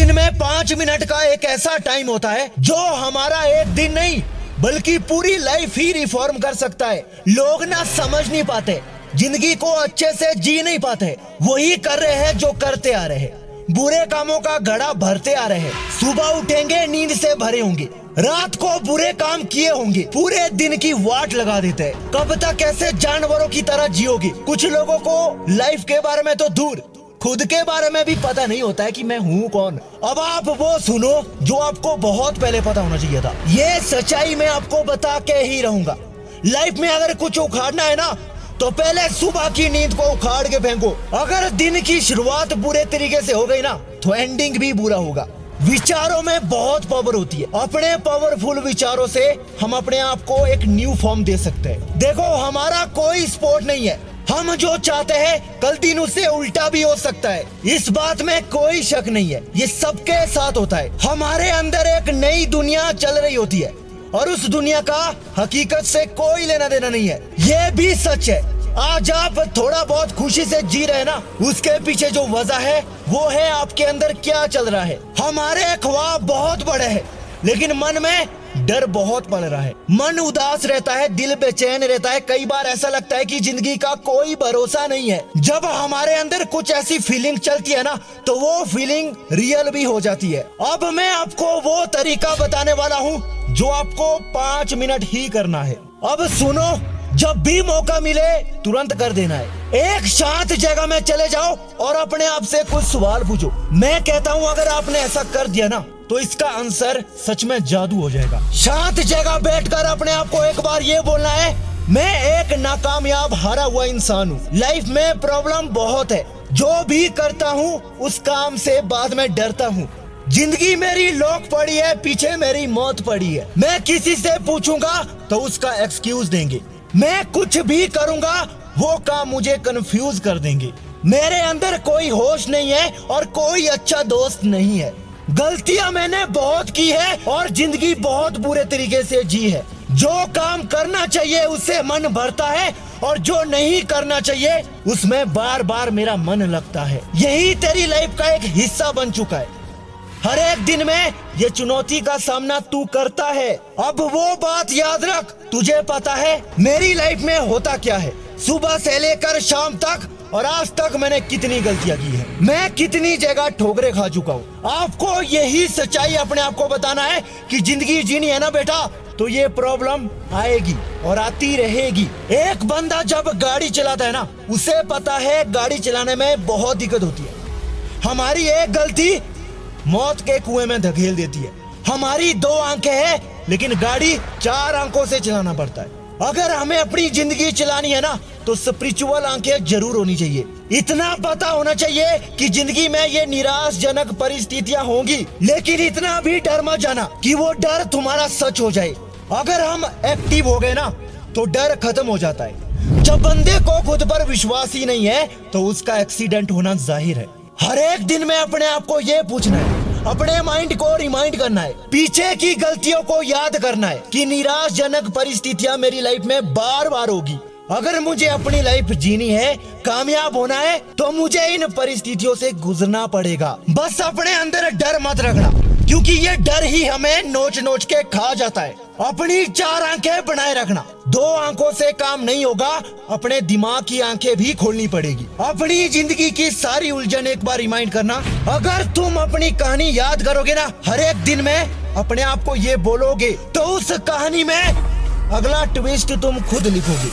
दिन में 5 मिनट का एक ऐसा टाइम होता है जो हमारा एक दिन नहीं बल्कि पूरी लाइफ ही रिफॉर्म कर सकता है। लोग ना समझ नहीं पाते, जिंदगी को अच्छे से जी नहीं पाते, वही कर रहे हैं जो करते आ रहे हैं। बुरे कामों का घड़ा भरते आ रहे हैं। सुबह उठेंगे नींद से भरे होंगे, रात को बुरे काम किए होंगे, पूरे दिन की वाट लगा देते हैं। कब तक ऐसे जानवरों की तरह जियोगे? कुछ लोगों को लाइफ के बारे में तो दूर, खुद के बारे में भी पता नहीं होता है कि मैं हूँ कौन। अब आप वो सुनो जो आपको बहुत पहले पता होना चाहिए था। ये सच्चाई मैं आपको बता के ही रहूंगा। लाइफ में अगर कुछ उखाड़ना है ना तो पहले सुबह की नींद को उखाड़ के फेंको। अगर दिन की शुरुआत बुरे तरीके से हो गई ना तो एंडिंग भी बुरा होगा। विचारों में बहुत पावर होती है। अपने पावरफुल विचारों से हम अपने आप को एक न्यू फॉर्म दे सकते हैं। देखो, हमारा कोई स्पोर्ट नहीं है। हम जो चाहते हैं कल दिन उससे उल्टा भी हो सकता है, इस बात में कोई शक नहीं है। ये सबके साथ होता है। हमारे अंदर एक नई दुनिया चल रही होती है और उस दुनिया का हकीकत से कोई लेना देना नहीं है। ये भी सच है। आज आप थोड़ा बहुत खुशी से जी रहे हैं ना, उसके पीछे जो वजह है वो है आपके अंदर क्या चल रहा है। हमारे ख्वाब बहुत बड़े हैं लेकिन मन में डर बहुत पड़ रहा है। मन उदास रहता है, दिल बेचैन रहता है। कई बार ऐसा लगता है कि जिंदगी का कोई भरोसा नहीं है। जब हमारे अंदर कुछ ऐसी फीलिंग चलती है ना तो वो फीलिंग रियल भी हो जाती है। अब मैं आपको वो तरीका बताने वाला हूँ जो आपको 5 मिनट ही करना है। अब सुनो, जब भी मौका मिले तुरंत कर देना है। एक शांत जगह में चले जाओ और अपने आप से कुछ सवाल पूछो। मैं कहता हूँ अगर आपने ऐसा कर दिया ना तो इसका आंसर सच में जादू हो जाएगा। शांत जगह बैठकर अपने आप को एक बार ये बोलना है, मैं एक नाकामयाब हारा हुआ इंसान हूँ। लाइफ में प्रॉब्लम बहुत है, जो भी करता हूँ उस काम से बाद में डरता हूँ। जिंदगी मेरी लॉक पड़ी है, पीछे मेरी मौत पड़ी है। मैं किसी से पूछूंगा तो उसका एक्सक्यूज देंगे। मैं कुछ भी करूंगा वो काम मुझे कंफ्यूज कर देंगे। मेरे अंदर कोई होश नहीं है और कोई अच्छा दोस्त नहीं है। गलतियां मैंने बहुत की है और जिंदगी बहुत बुरे तरीके से जी है। जो काम करना चाहिए उससे मन भरता है और जो नहीं करना चाहिए उसमें बार बार मेरा मन लगता है। यही तेरी लाइफ का एक हिस्सा बन चुका है। हर एक दिन में ये चुनौती का सामना तू करता है। अब वो बात याद रख, तुझे पता है मेरी लाइफ में होता क्या है। सुबह से लेकर शाम तक और आज तक मैंने कितनी गलतियां की है, मैं कितनी जगह ठोकरे खा चुका हूँ। आपको यही सच्चाई अपने आप को बताना है कि जिंदगी जीनी है ना बेटा तो ये प्रॉब्लम आएगी और आती रहेगी। एक बंदा जब गाड़ी चलाता है ना उसे पता है गाड़ी चलाने में बहुत दिक्कत होती है। हमारी एक गलती मौत के कुएं में धकेल देती है। हमारी 2 आंखें हैं लेकिन गाड़ी 4 आंखों से चलाना पड़ता है। अगर हमें अपनी जिंदगी चलानी है ना तो स्पिरिचुअल आंखें जरूर होनी चाहिए। इतना पता होना चाहिए कि जिंदगी में ये निराशजनक परिस्थितियां होंगी, लेकिन इतना भी डर मत जाना कि वो डर तुम्हारा सच हो जाए। अगर हम एक्टिव हो गए ना तो डर खत्म हो जाता है। जब बंदे को खुद पर विश्वास ही नहीं है तो उसका एक्सीडेंट होना जाहिर है। हर एक दिन में अपने आप को ये पूछना है, अपने माइंड को रिमाइंड करना है, पीछे की गलतियों को याद करना है कि निराशजनक परिस्थितियां मेरी लाइफ में बार बार होगी। अगर मुझे अपनी लाइफ जीनी है, कामयाब होना है तो मुझे इन परिस्थितियों से गुजरना पड़ेगा। बस अपने अंदर डर मत रखना क्योंकि ये डर ही हमें नोच नोच के खा जाता है। अपनी 4 आंखें बनाए रखना। 2 आंखों से काम नहीं होगा, अपने दिमाग की आंखें भी खोलनी पड़ेगी। अपनी जिंदगी की सारी उलझन एक बार रिमाइंड करना। अगर तुम अपनी कहानी याद करोगे ना हर एक दिन में अपने आप को ये बोलोगे तो उस कहानी में अगला ट्विस्ट तुम खुद लिखोगे।